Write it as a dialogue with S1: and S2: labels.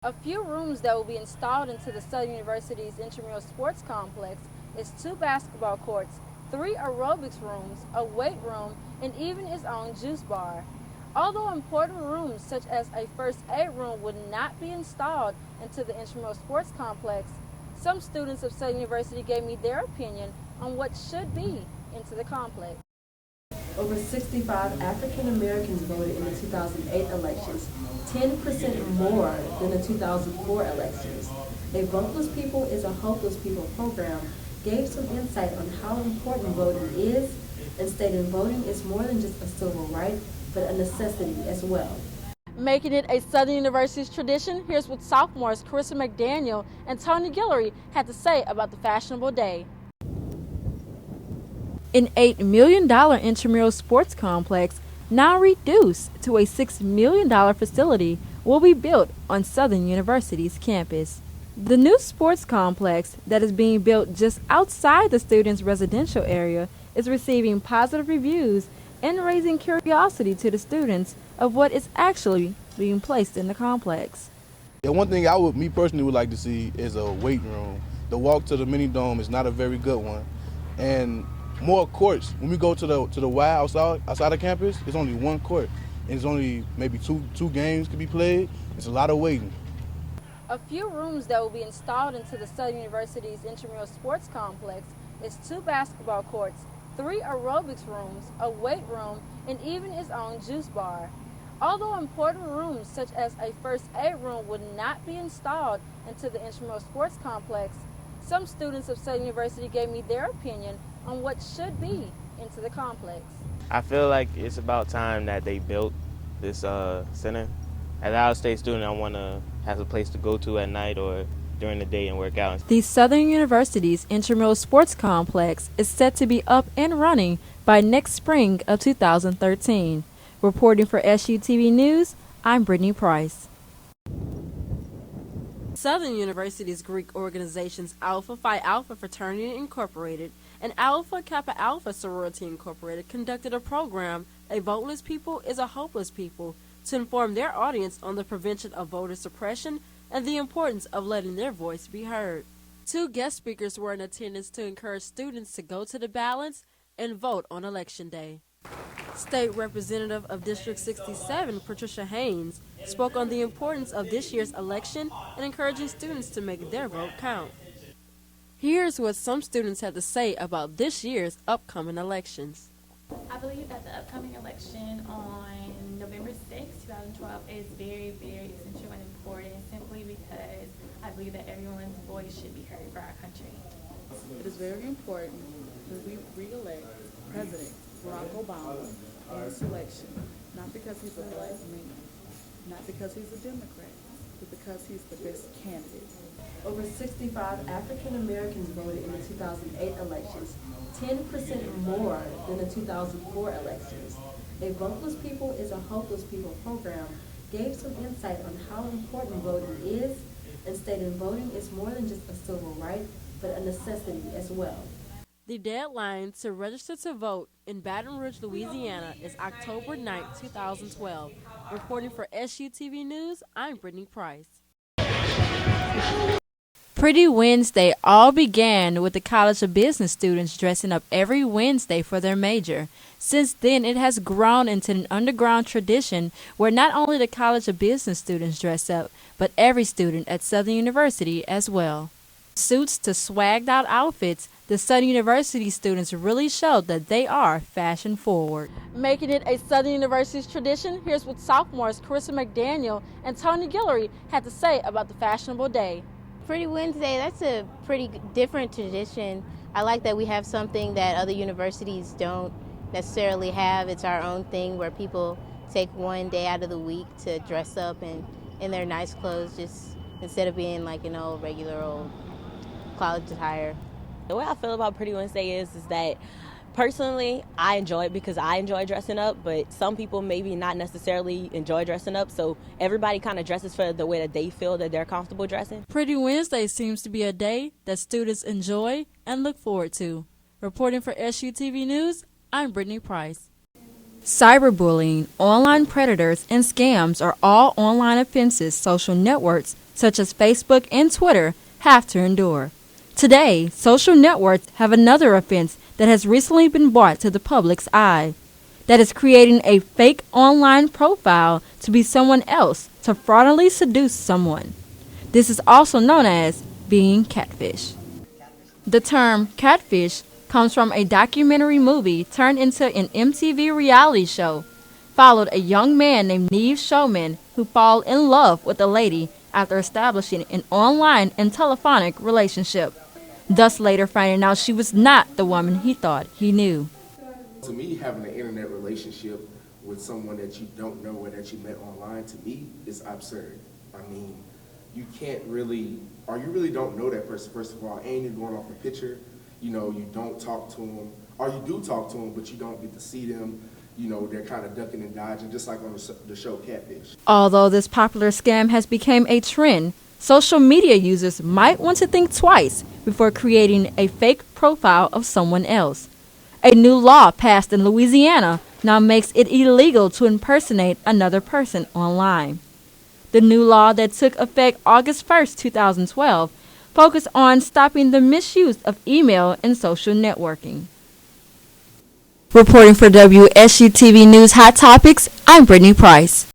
S1: A few rooms that will be installed into the Southern University's intramural sports complex is 2 basketball courts, 3 aerobics rooms, a weight room, and even its own juice bar. Although important rooms such as a first aid room would not be installed into the intramural sports complex, some students of Southern University gave me their opinion on what should be into the complex.
S2: Over 65 African Americans voted in the 2008 elections, 10% more than the 2004 elections. A Voteless People is a Hopeless People program gave some insight on how important voting is and stated voting is more than just a civil right, but a necessity as well.
S1: Making it a Southern University's tradition, here's what sophomores Carissa McDaniel and Tony Guillory had to say about the fashionable day. An $8 million intramural sports complex, now reduced to a $6 million facility, will be built on Southern University's campus. The new sports complex that is being built just outside the students' residential area is receiving positive reviews and raising curiosity to the students of what is actually being placed in the complex.
S3: Yeah, one thing me personally would like to see is a weight room. The walk to the mini dome is not a very good one, and more courts. When we go to the Y outside of campus, it's only one court, and it's only maybe two games can be played. It's a lot of waiting.
S1: A few rooms that will be installed into the Southern University's intramural sports complex is 2 basketball courts, 3 aerobics rooms, a weight room, and even its own juice bar. Although important rooms such as a first aid room would not be installed into the intramural sports complex, some students of Southern University gave me their opinion on what should be into the complex.
S4: I feel like it's about time that they built this center. As an out-of-state student, I want to have a place to go to at night or during the day and work out.
S1: The Southern University's intramural sports complex is set to be up and running by next spring of 2013. Reporting for SUTV News, I'm Brittany Price. Southern University's Greek organizations Alpha Phi Alpha Fraternity Incorporated and Alpha Kappa Alpha Sorority Incorporated conducted a program, A Voteless People is a Hopeless People, to inform their audience on the prevention of voter suppression and the importance of letting their voice be heard. 2 guest speakers were in attendance to encourage students to go to the ballots and vote on Election Day. State Representative of District 67, Patricia Haynes, spoke on the importance of this year's election and encouraging students to make their vote count. Here's what some students had to say about this year's upcoming elections.
S5: I believe that the upcoming election on November 6, 2012 is very, very essential and important simply because I believe that everyone's voice should be heard for our country.
S6: It is very important that we re-elect President Barack Obama in this election, not because he's a black man, not because he's a Democrat, but because he's the best candidate.
S2: Over 65 African Americans voted in the 2008 elections, 10% more than the 2004 elections. A Voteless People is a Hopeless People program gave some insight on how important voting is and stated voting is more than just a civil right, but a necessity as well.
S1: The deadline to register to vote in Baton Rouge, Louisiana is October 9, 2012. Reporting for SUTV News, I'm Brittany Price. Pretty Wednesday all began with the College of Business students dressing up every Wednesday for their major. Since then, it has grown into an underground tradition where not only the College of Business students dress up, but every student at Southern University as well. Suits to swagged out outfits, the Southern University students really showed that they are fashion forward. Making it a Southern University's tradition, here's what sophomores Carissa McDaniel and Tony Guillory had to say about the fashionable day.
S7: Pretty Wednesday, that's a pretty different tradition. I like that we have something that other universities don't necessarily have. It's our own thing where people take one day out of the week to dress up and in their nice clothes, just instead of being like an old regular old college attire.
S8: The way I feel about Pretty Wednesday is that personally, I enjoy it because I enjoy dressing up, but some people maybe not necessarily enjoy dressing up, so everybody kind of dresses for the way that they feel that they're comfortable dressing.
S1: Pretty Wednesday seems to be a day that students enjoy and look forward to. Reporting for SUTV News, I'm Brittany Price. Cyberbullying, online predators, and scams are all online offenses social networks such as Facebook and Twitter, have to endure. Today, social networks have another offense that has recently been brought to the public's eye. That is creating a fake online profile to be someone else to fraudulently seduce someone. This is also known as being catfish. The term catfish comes from a documentary movie turned into an MTV reality show. Followed a young man named Neve Showman who fall in love with a lady after establishing an online and telephonic relationship, thus later finding out she was not the woman he thought he knew.
S9: To me, having an internet relationship with someone that you don't know or that you met online, to me, is absurd. I mean, you can't really, or you really don't know that person, first of all, and you're going off a picture. You know, you don't talk to them, or you do talk to them, but you don't get to see them. You know, they're kind of ducking and dodging, just like on the show Catfish.
S1: Although this popular scam has become a trend, social media users might want to think twice before creating a fake profile of someone else. A new law passed in Louisiana now makes it illegal to impersonate another person online. The new law that took effect August 1st, 2012, focused on stopping the misuse of email and social networking. Reporting for WSU-TV News Hot Topics, I'm Brittany Price.